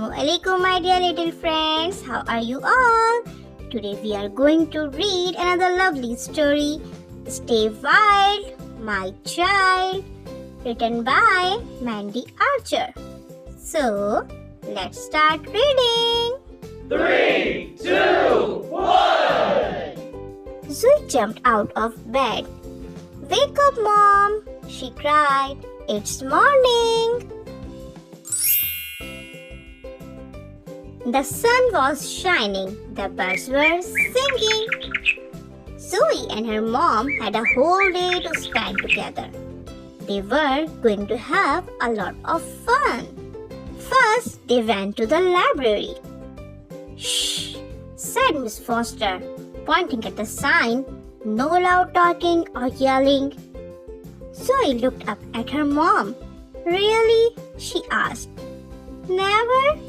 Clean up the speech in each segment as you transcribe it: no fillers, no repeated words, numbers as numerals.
Assalamualaikum my dear little friends. How are you all? Today we are going to read another lovely story, Stay Wild, My Child, written by Mandy Archer. So, let's start reading. 3, 2, 1. Zoe jumped out of bed. Wake up, Mom, she cried. It's morning. The sun was shining. The birds were singing. Zoe and her mom had a whole day to spend together. They were going to have a lot of fun. First, they went to the library. Shh, said Miss Foster, pointing at the sign, no loud talking or yelling. Zoe looked up at her mom. Really? She asked. Never?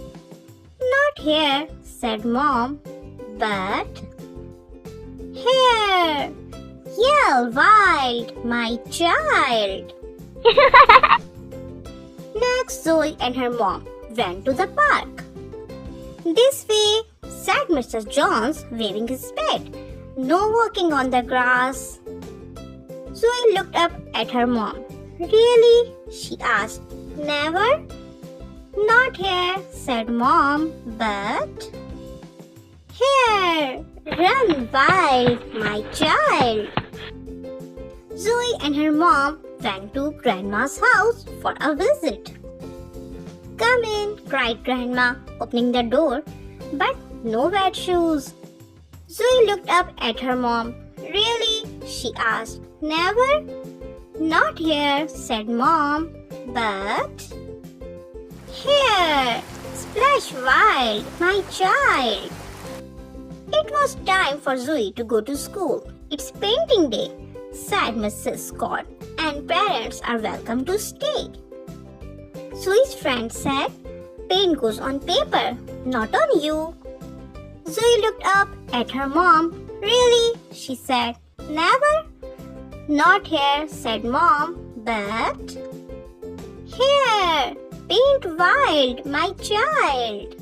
Not here, said Mom, but here. Yell wild, my child. Next, Zoe and her mom went to the park. This way, said Mr. Jones, waving his spade. No walking on the grass. Zoe looked up at her mom. Really? She asked. Never? Not here, said Mom, but here. Run wild, my child. Zoe and her mom went to Grandma's house for a visit. Come in, cried Grandma, opening the door, but no wet shoes. Zoe looked up at her mom. Really? She asked. Never? Not here, said Mom, but here. Splash wild, my child. It was time for Zoe to go to school. It's painting day, said Mrs. Scott, and parents are welcome to stay. Zoe's friend said, paint goes on paper, not on you. Zoe looked up at her mom. Really? She said. Never? Not here, said Mom, but here. Paint wild, my child.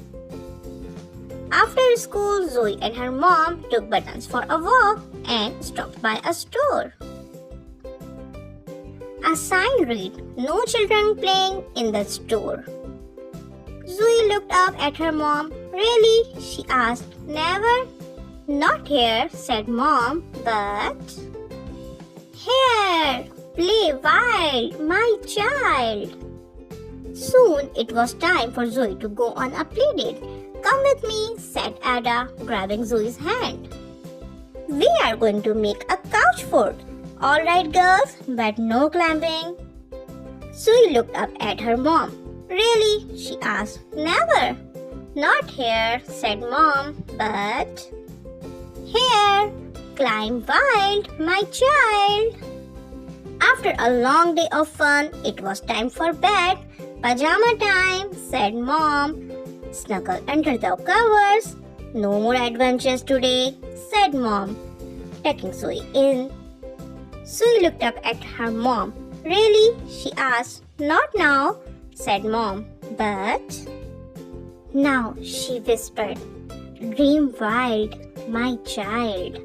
After school, Zoe and her mom took Buttons for a walk and stopped by a store. A sign read, no children playing in the store. Zoe looked up at her mom. Really? She asked. Never? Not here, said Mom, but here. Play wild, my child. Soon it was time for Zoe to go on a play date. Come with me, said Ada, grabbing Zoe's hand. We are going to make a couch fort. All right, girls, but no climbing. Zoe looked up at her mom. Really? She asked. Never. Not here, said Mom, but here. Climb wild, my child. After a long day of fun, it was time for bed. Pajama time, said Mom. Snuggle under the covers. No more adventures today, said Mom, tucking Zoe in. Zoe looked up at her mom. Really? She asked. Not now, said Mom, but now, she whispered. Dream wild, my child.